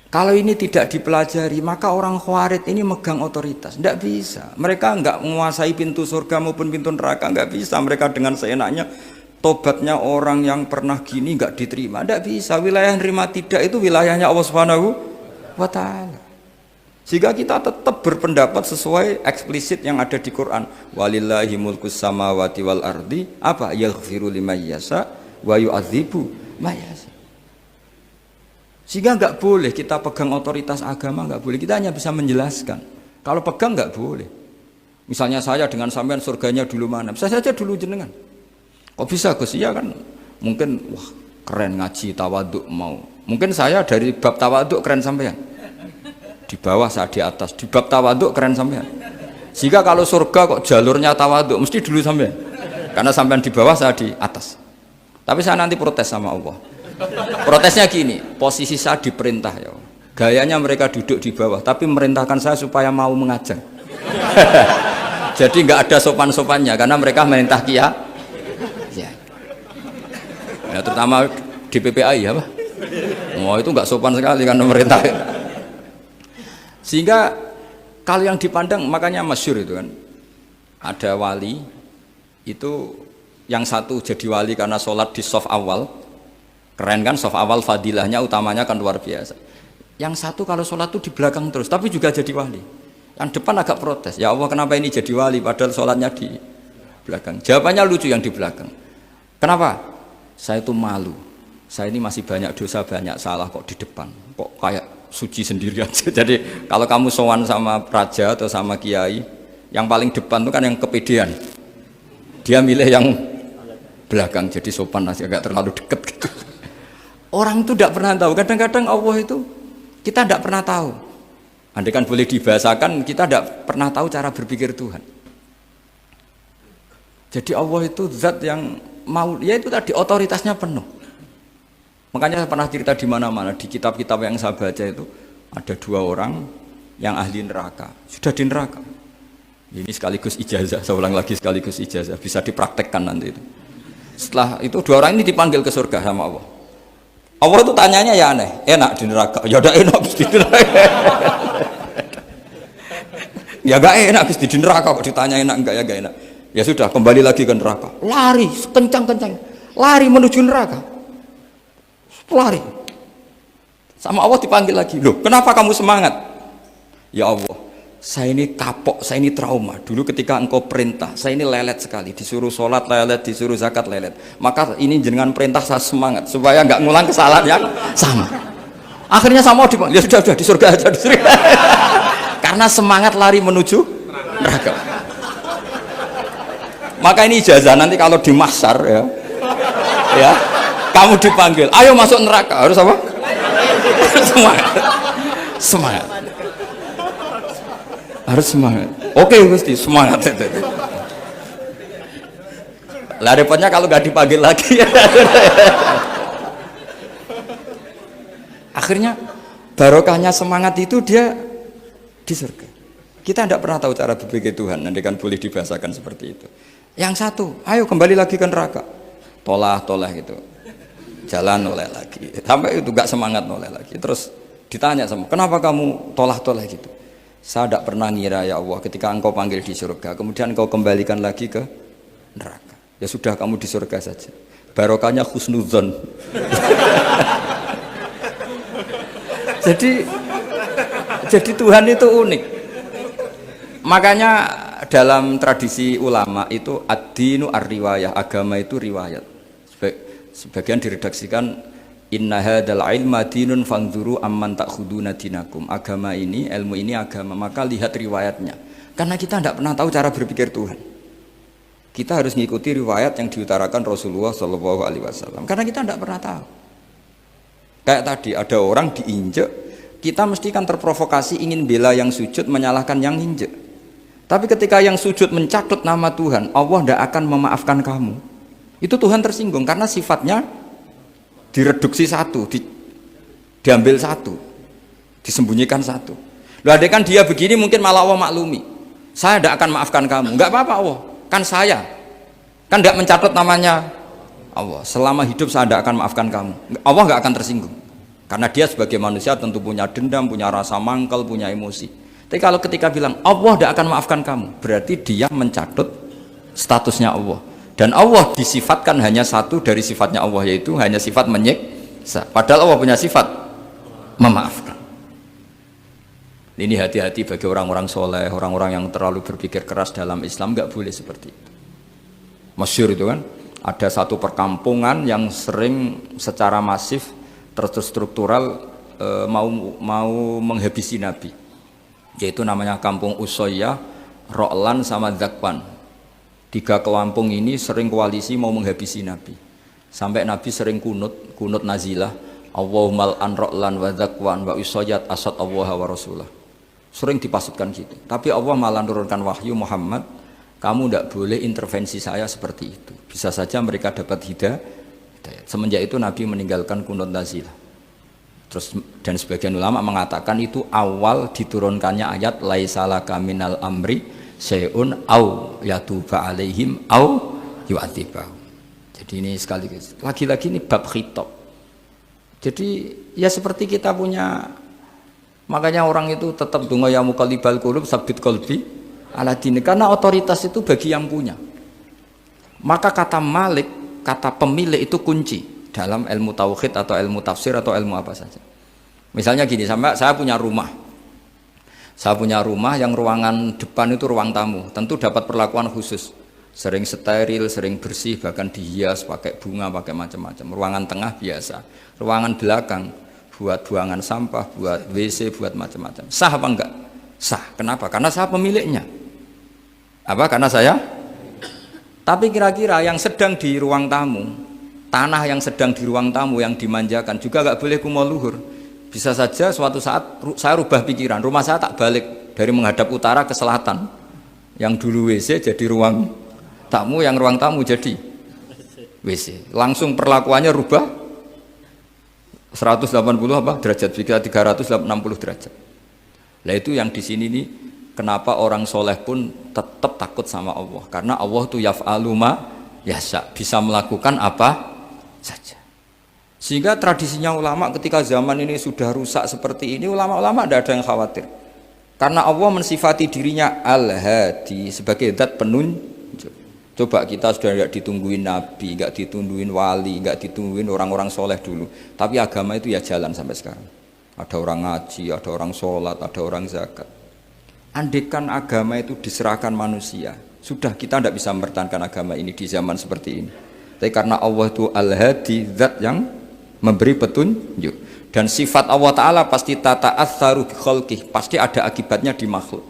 Kalau ini tidak dipelajari, maka orang Khawarij ini megang otoritas. Tidak bisa. Mereka nggak menguasai pintu surga maupun pintu neraka. Nggak bisa. Mereka dengan seenaknya, tobatnya orang yang pernah gini nggak diterima. Tidak bisa. Wilayah yang nerima tidak itu wilayahnya Allah Subhanahu wa Ta'ala. Sehingga kita tetap berpendapat sesuai eksplisit yang ada di Quran. Walillahi mulkus samawati wal ardi. Apa? Yaghfiru liman yasha wa yu'adzibu man yasha. Sehingga nggak boleh kita pegang otoritas agama, nggak boleh. Kita hanya bisa menjelaskan. Kalau pegang nggak boleh. Misalnya saya dengan sampean surganya dulu mana? Bisa saja dulu jenengan. Kok bisa Gus? Iya kan? Mungkin wah keren ngaji tawaduk mau. Mungkin saya dari bab tawaduk keren sampean. Di bawah saya di atas. Di bab tawaduk keren sampean. Sehingga kalau surga kok jalurnya tawaduk mesti dulu sampean. Karena sampean di bawah saya di atas. Tapi saya nanti protes sama Allah. Protesnya gini, posisi saya diperintah ya. Gayanya mereka duduk di bawah, tapi merintahkan saya supaya mau mengajar. Jadi nggak ada sopan-sopannya karena mereka merintah ya. Ya terutama di PPAI ya, Pak. Oh itu nggak sopan sekali karena merintah. Sehingga kalau yang dipandang makanya masyhur itu kan. Ada wali itu yang satu jadi wali karena sholat di shaf awal. Keren kan, shaf awal fadilahnya utamanya kan luar biasa. Yang satu kalau sholat itu di belakang terus, tapi juga jadi wali. Yang depan agak protes, ya Allah kenapa ini jadi wali padahal sholatnya di belakang. Jawabannya lucu yang di belakang. Kenapa? Saya itu malu. Saya ini masih banyak dosa, banyak salah kok di depan. Kok kayak suci sendiri aja. Jadi kalau kamu sowan sama raja atau sama kiai, yang paling depan itu kan yang kepedean. Dia milih yang belakang, jadi sopan masih agak terlalu dekat gitu. Orang itu tidak pernah tahu. Kadang-kadang Allah itu kita tidak pernah tahu. Andai kan boleh dibahasakan, kita tidak pernah tahu cara berpikir Tuhan. Jadi Allah itu zat yang mau, ya itu tadi otoritasnya penuh. Makanya saya pernah cerita di mana-mana di kitab-kitab yang saya baca itu ada dua orang yang ahli neraka, sudah di neraka. Ini sekaligus ijazah, saya ulang lagi sekaligus ijazah, bisa dipraktekkan nanti itu. Setelah itu dua orang ini dipanggil ke surga sama Allah. Allah itu tanyanya ya aneh, enak di neraka, ya udah enak di neraka. Ya gak enak di neraka kok ditanya enak enggak ya gak enak. Ya sudah kembali lagi ke neraka, lari kencang-kencang, lari menuju neraka, lari. Sama Allah dipanggil lagi, loh kenapa kamu semangat? Ya Allah, saya ini kapok, saya ini trauma. Dulu ketika engkau perintah, saya ini lelet sekali. Disuruh sholat lelet, disuruh zakat lelet. Maka ini jenengan perintah saya semangat supaya nggak ngulang kesalahan yang sama. Akhirnya sama dipanggil, ya sudah di surga aja di surga. Karena semangat lari menuju neraka. Maka ini ijazah nanti kalau di mahsyar ya, kamu dipanggil, ayo masuk neraka, harus apa? Semangat, semangat. Harus semangat. Oke Gusti, semangat itu. Lah repotnya kalau nggak dipanggil lagi. Akhirnya barokahnya semangat itu dia di surga. Kita tidak pernah tahu cara berpikir Tuhan. Nanti kan boleh dibahasakan seperti itu. Yang satu, ayo kembali lagi ke neraka. Tolah gitu. Jalan noleh lagi. Sampai itu nggak semangat noleh lagi. Terus ditanya sama, kenapa kamu tolah gitu? Saya tidak pernah ngira ya Allah ketika engkau panggil di surga kemudian engkau kembalikan lagi ke neraka. Ya sudah kamu di surga saja. Barokahnya husnudzon. jadi Tuhan itu unik. Makanya dalam tradisi ulama itu ad-dinu ar-riwayah, agama itu riwayat. Sebagian diredaksikan inna hadzal ilma dinun fanzuru amman ta'khuduna dinakum. Agama ini, ilmu ini agama, maka lihat riwayatnya. Karena kita tidak pernah tahu cara berpikir Tuhan. Kita harus mengikuti riwayat yang diutarakan Rasulullah SAW. Karena kita tidak pernah tahu. Kayak tadi ada orang diinjek, kita mesti kan terprovokasi ingin bela yang sujud menyalahkan yang injek. Tapi ketika yang sujud mencatut nama Tuhan, Allah tidak akan memaafkan kamu. Itu Tuhan tersinggung karena sifatnya direduksi satu, diambil satu, disembunyikan satu. Loh ada kan dia begini mungkin malah Allah maklumi. Saya tidak akan maafkan kamu. Enggak apa-apa Allah, kan saya. Kan tidak mencatat namanya Allah. Selama hidup saya tidak akan maafkan kamu. Allah enggak akan tersinggung. Karena dia sebagai manusia tentu punya dendam, punya rasa mangkal, punya emosi. Tapi kalau ketika bilang Allah tidak akan maafkan kamu, berarti dia mencatut statusnya Allah. Dan Allah disifatkan hanya satu dari sifatnya Allah, yaitu hanya sifat menyiksa. Padahal Allah punya sifat memaafkan. Ini hati-hati bagi orang-orang soleh, orang-orang yang terlalu berpikir keras dalam Islam, nggak boleh seperti itu. Masyhur itu kan, ada satu perkampungan yang sering secara masif terstruktural mau menghabisi Nabi, yaitu namanya kampung Usoyyah, Ro'lan sama Dzakwan. 3 kampung ini sering koalisi mau menghabisi Nabi, sampai Nabi sering kunut nazilah, Allahumma an Ro'lan wa Dzakwan wa Usoyyah asad Allah wa Rasulah. Sering dipasutkan gitu, tapi Allah malah menurunkan wahyu, Muhammad kamu tidak boleh intervensi saya seperti itu, bisa saja mereka dapat hidayah. Semenjak itu Nabi meninggalkan kunut nazilah. Terus dan sebagian ulama mengatakan itu awal diturunkannya ayat laisa laka minal amri syai'un au yatuba alaihim au yu'adzibahum. Jadi ini sekali lagi-lagi ini bab khitab. Jadi ya seperti kita punya, makanya orang itu tetap donga ya muqallibal qulub sabit qalbi ala dini, karena otoritas itu bagi yang punya. Maka kata malik, kata pemilik itu kunci dalam ilmu tauhid atau ilmu tafsir atau ilmu apa saja. Misalnya gini, saya punya rumah. Saya punya rumah yang ruangan depan itu ruang tamu, tentu dapat perlakuan khusus. Sering steril, sering bersih, bahkan dihias pakai bunga, pakai macam-macam. Ruangan tengah biasa. Ruangan belakang buat buangan sampah, buat WC, buat macam-macam. Sah apa enggak? Sah. Kenapa? Karena saya pemiliknya. Apa? Karena saya. Tapi kira-kira yang sedang di ruang tamu, tanah yang sedang di ruang tamu yang dimanjakan juga nggak boleh kumo luhur. Bisa saja suatu saat saya rubah pikiran, rumah saya tak balik dari menghadap utara ke selatan. Yang dulu WC jadi ruang tamu, yang ruang tamu jadi WC. Langsung perlakuannya rubah 180 apa derajat, bisa 360 derajat. Nah itu yang di sini nih, kenapa orang soleh pun tetap takut sama Allah, karena Allah itu yaf'alu ma yasha, bisa melakukan apa saja. Sehingga tradisinya ulama ketika zaman ini sudah rusak seperti ini, ulama-ulama tidak ada yang khawatir, karena Allah mensifati dirinya Al-Hadi sebagai zat penunjuk. Coba kita sudah tidak ditungguin nabi, nggak ditungguin wali, nggak ditungguin orang-orang soleh dulu, tapi agama itu ya jalan sampai sekarang. Ada orang ngaji, ada orang sholat, ada orang zakat. Andaikan agama itu diserahkan manusia, sudah kita tidak bisa mempertahankan agama ini di zaman seperti ini. Tapi karena Allah itu Al-Hadi, zat yang memberi petunjuk, dan sifat Allah Ta'ala pasti tata'atsaru bi khalqih, pasti ada akibatnya di makhluk.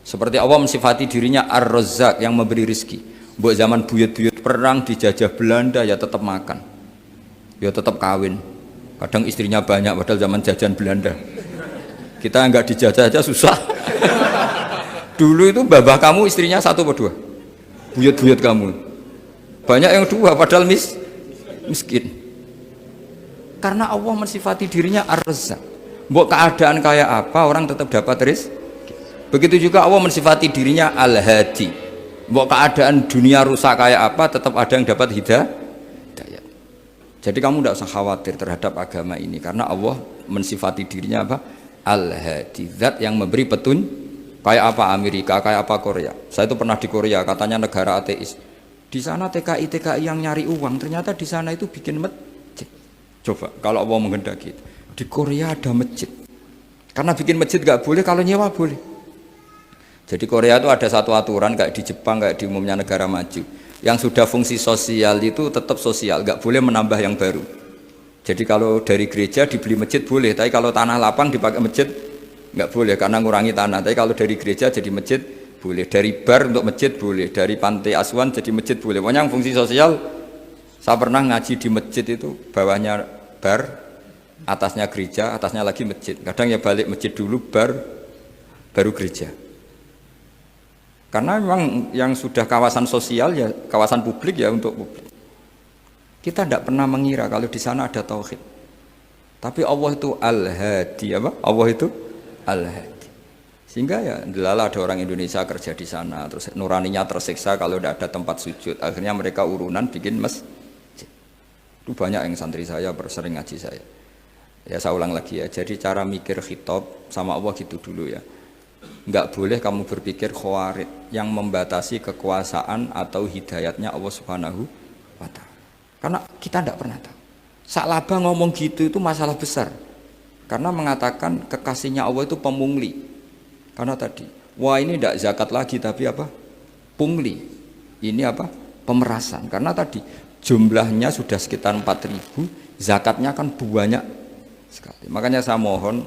Seperti Allah mensifati dirinya Ar-Razzaq, yang memberi rizki. Buat zaman buyut-buyut perang dijajah Belanda ya tetap makan, ya tetap kawin. Kadang istrinya banyak, padahal zaman jajan Belanda. Kita nggak dijajah aja susah. Dulu itu babah kamu istrinya 1 atau 2? Buyut-buyut kamu banyak yang 2, padahal miskin. Karena Allah mensifati dirinya Ar-Razzaq. Mbok keadaan kayak apa orang tetap dapat rezeki. Begitu juga Allah mensifati dirinya Al-Hadi. Mbok keadaan dunia rusak kayak apa tetap ada yang dapat hidayah. Jadi kamu tidak usah khawatir terhadap agama ini, karena Allah mensifati dirinya apa? Al-Hadi, zat yang memberi petunjuk. Kayak apa Amerika, kayak apa Korea. Saya itu pernah di Korea, katanya negara ateis. Di sana TKI yang nyari uang, ternyata di sana itu bikin masjid. Coba kalau Allah menghendaki, di Korea ada masjid. Karena bikin masjid nggak boleh, kalau nyewa boleh. Jadi Korea itu ada satu aturan kayak di Jepang, kayak di umumnya negara maju. Yang sudah fungsi sosial itu tetap sosial, nggak boleh menambah yang baru. Jadi kalau dari gereja dibeli masjid boleh, tapi kalau tanah lapang dipakai masjid nggak boleh karena ngurangi tanah. Tapi kalau dari gereja jadi masjid boleh, dari bar untuk masjid boleh, dari pantai asuhan jadi masjid boleh. Pokoknya yang fungsi sosial. Saya pernah ngaji di masjid itu, bawahnya bar, atasnya gereja, atasnya lagi masjid. Kadang ya balik masjid dulu, bar, baru gereja. Karena memang yang sudah kawasan sosial ya kawasan publik ya untuk publik. Kita tidak pernah mengira kalau di sana ada tauhid. Tapi Allah itu Al-Hadi, apa? Allah itu Al-Hadi. Sehingga ya delala ada orang Indonesia kerja di sana, terus nuraninya tersiksa kalau tidak ada tempat sujud. Akhirnya mereka urunan bikin masjid. Itu banyak yang santri saya sering ngaji saya. Ya saya ulang lagi ya. Jadi cara mikir khitab sama Allah gitu dulu ya. Enggak boleh kamu berpikir khawarid yang membatasi kekuasaan atau hidayatnya Allah Subhanahu wa taala. Karena kita tidak pernah tahu. Sa'labah ngomong gitu itu masalah besar. Karena mengatakan kekasihnya Allah itu pemungli. Karena tadi, wah ini tidak zakat lagi tapi apa? Pungli. Ini apa? Pemerasan. Karena tadi jumlahnya sudah sekitar 4.000, zakatnya kan banyak sekali. Makanya saya mohon,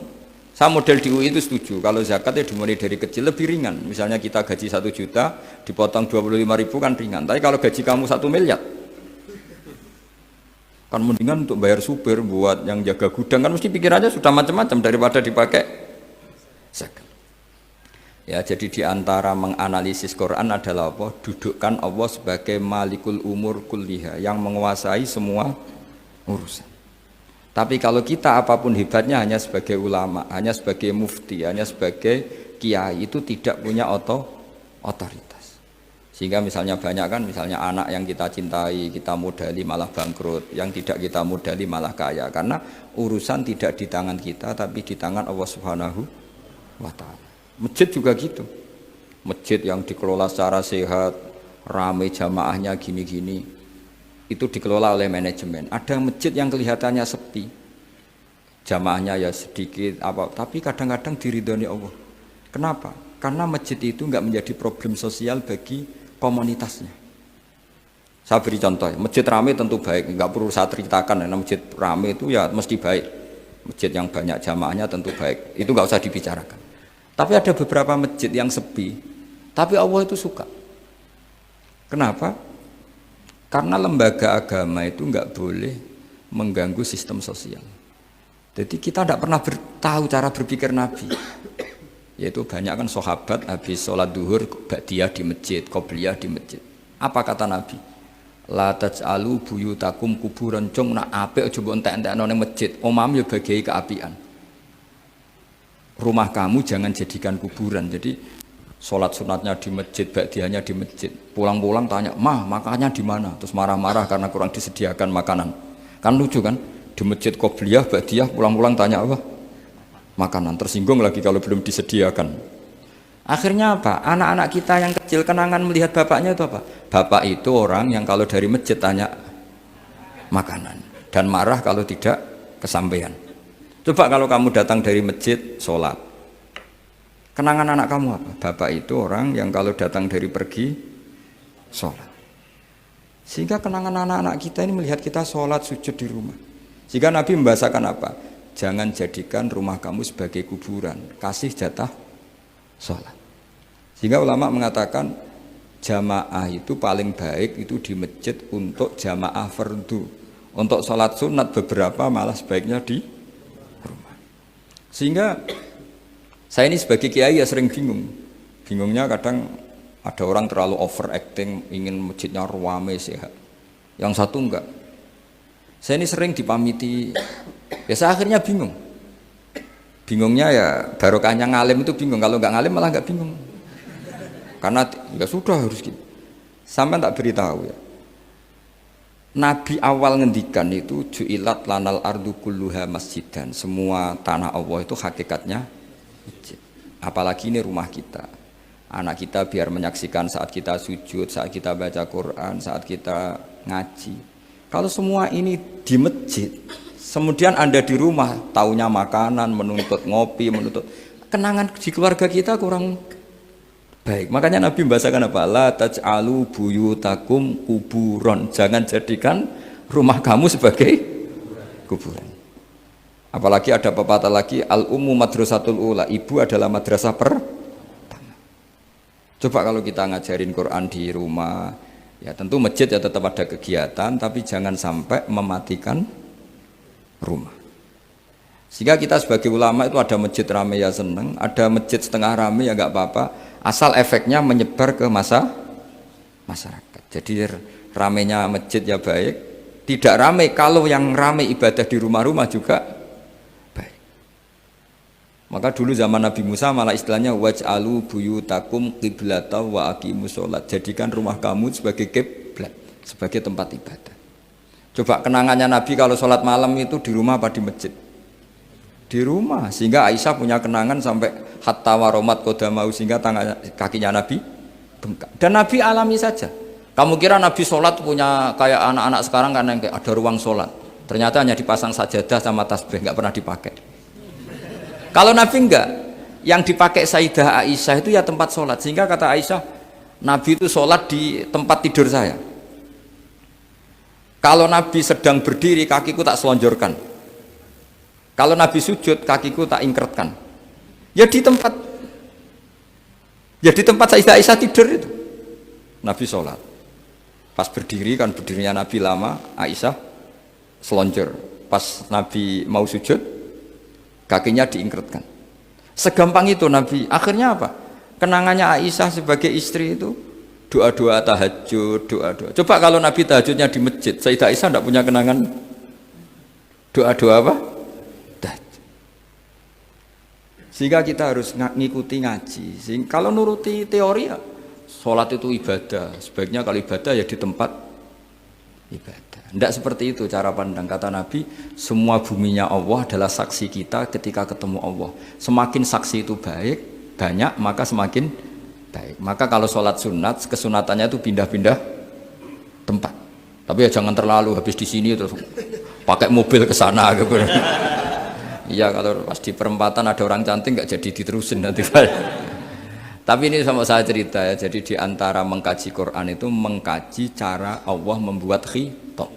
saya model di UI itu setuju. Kalau zakatnya dimulai dari kecil lebih ringan. Misalnya kita gaji 1 juta, dipotong 25.000 kan ringan. Tapi kalau gaji kamu 1 miliar, kan mendingan untuk bayar supir buat yang jaga gudang kan mesti pikirannya sudah macam-macam daripada dipakai zakat. Ya, jadi diantara menganalisis Quran adalah apa? Dudukkan Allah sebagai malikul umur kulliha, yang menguasai semua urusan. Tapi kalau kita apapun hebatnya hanya sebagai ulama, hanya sebagai mufti, hanya sebagai kiai, itu tidak punya otoritas. Sehingga misalnya banyak kan, misalnya anak yang kita cintai, kita modali malah bangkrut, yang tidak kita modali malah kaya. Karena urusan tidak di tangan kita, tapi di tangan Allah Subhanahu wa ta'ala. Masjid juga gitu. Masjid yang dikelola secara sehat, ramai jamaahnya gini-gini, itu dikelola oleh manajemen. Ada masjid yang kelihatannya sepi, jamaahnya ya sedikit, tapi kadang-kadang diridhoni Allah. Kenapa? Karena masjid itu enggak menjadi problem sosial bagi komunitasnya. Saya beri contoh, masjid ramai tentu baik, enggak perlu saya ceritakan, karena masjid ramai itu ya mesti baik. Masjid yang banyak jamaahnya tentu baik, itu enggak usah dibicarakan. Tapi ada beberapa masjid yang sepi, tapi Allah itu suka. Kenapa? Karena lembaga agama itu enggak boleh mengganggu sistem sosial. Jadi kita tidak pernah tahu cara berpikir Nabi. Yaitu banyak kan sahabat habis sholat duhur ba'diyah di masjid, qobliyah di masjid. Apa kata Nabi? La taj'alu buyutakum kuburan, cung nak apik aja mbok entek-entekno ning masjid. Omam ya bagiai keapian. Rumah kamu jangan jadikan kuburan. Jadi sholat sunatnya di masjid, ba'diyahnya di masjid. Pulang-pulang tanya, "Mah, makannya di mana?" Terus marah-marah karena kurang disediakan makanan. Kan lucu kan? Di masjid qobliyah, ba'diyah, pulang-pulang tanya apa? Makanan. Tersinggung lagi kalau belum disediakan. Akhirnya apa? Anak-anak kita yang kecil kenangan melihat bapaknya itu apa? Bapak itu orang yang kalau dari masjid tanya makanan dan marah kalau tidak kesampaian. Coba kalau kamu datang dari masjid sholat, kenangan anak kamu apa? Bapak itu orang yang kalau datang dari pergi sholat. Sehingga kenangan anak-anak kita ini melihat kita sholat sujud di rumah. Sehingga Nabi membahasakan apa? Jangan jadikan rumah kamu sebagai kuburan, kasih jatah sholat. Sehingga ulama mengatakan jamaah itu paling baik itu di masjid untuk jamaah fardu. Untuk sholat sunat beberapa malah sebaiknya di rumah. Sehingga saya ini sebagai kiai ya sering bingung. Bingungnya kadang ada orang terlalu overacting, ingin masjidnya ruame sehat. Yang satu enggak. Saya ini sering dipamiti. Ya saya akhirnya bingung. Bingungnya ya barokahnya ngalim itu bingung. Kalau enggak ngalim malah enggak bingung. Karena enggak sudah harus gitu. Sampai tak beritahu ya. Nabi awal ngendikan itu ju'ilat lanal ardu kulluha masjidan. Semua tanah Allah itu hakikatnya masjid. Apalagi ini rumah kita. Anak kita biar menyaksikan saat kita sujud, saat kita baca Quran, saat kita ngaji. Kalau semua ini di masjid, kemudian Anda di rumah taunya makanan, menuntut ngopi, menuntut kenangan di keluarga kita kurang baik. Makanya Nabi membahasakan apa? La taj'alu buyutakum kuburon. Jangan jadikan rumah kamu sebagai kuburan. Apalagi ada pepatah lagi, al-ummu madrasatul ula. Ibu adalah madrasah pertama. Coba kalau kita ngajarin Quran di rumah, ya tentu masjid ya tetap ada kegiatan, tapi jangan sampai mematikan rumah. Sehingga kita sebagai ulama itu ada masjid rame ya seneng, ada masjid setengah rame ya nggak apa-apa. Asal efeknya menyebar ke masyarakat. Jadi ramenya masjid ya baik, tidak ramai kalau yang ramai ibadah di rumah-rumah juga baik. Maka dulu zaman Nabi Musa malah istilahnya waj'alu buyutakum qiblata wa aqimus sholat. Jadikan rumah kamu sebagai kiblat, sebagai tempat ibadah. Coba kenangannya Nabi kalau sholat malam itu di rumah apa di masjid? Di rumah, sehingga Aisyah punya kenangan sampai hatta waromat kodamau, sehingga tangan kakinya Nabi bengkak. Dan Nabi alami saja. Kamu kira Nabi sholat punya kayak anak-anak sekarang kan yang ada ruang sholat, ternyata hanya dipasang sajadah sama tasbih, nggak pernah dipakai. Kalau Nabi enggak, yang dipakai Sayyidah Aisyah itu ya tempat sholat, sehingga kata Aisyah, Nabi itu sholat di tempat tidur saya. Kalau Nabi sedang berdiri, kakiku tak selonjorkan. Kalau Nabi sujud, kakiku tak ingkretkan. Ya di tempat Sayyidah Aisyah tidur itu. Nabi sholat. Pas berdiri kan berdirinya Nabi lama, Aisyah selonjor. Pas Nabi mau sujud, kakinya diingkretkan. Segampang itu Nabi. Akhirnya apa? Kenangannya Aisyah sebagai istri itu doa-doa tahajud, doa-doa. Coba kalau Nabi tahajudnya di masjid, Sayyidah Aisyah tidak punya kenangan doa-doa apa? Sehingga kita harus ngikuti ngaji. Sehingga kalau nuruti teori ya, sholat itu ibadah. Sebaiknya kalau ibadah ya di tempat ibadah. Tidak seperti itu cara pandang. Kata Nabi, semua buminya Allah adalah saksi kita ketika ketemu Allah. Semakin saksi itu banyak, maka semakin baik. Maka kalau sholat sunat, kesunatannya itu pindah-pindah tempat. Tapi ya jangan terlalu habis di sini terus pakai mobil ke sana gitu. Iya, kalau pas di perempatan ada orang cantik nggak jadi diterusin nanti. Tapi ini sama saya cerita ya. Jadi di antara mengkaji Quran itu mengkaji cara Allah membuat khitab.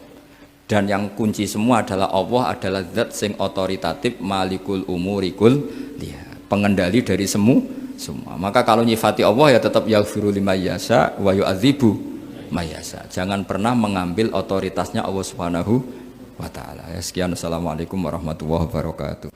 Dan yang kunci semua adalah Allah adalah zat sing otoritatif, malikul umurikul dia, pengendali dari semua. Maka kalau nyifati Allah ya tetap yaghfiru liman yasha wa yu'adzibu may yasha. Jangan pernah mengambil otoritasnya Allah Subhanahu wa ta'ala. Sekian, assalamualaikum warahmatullahi wabarakatuh.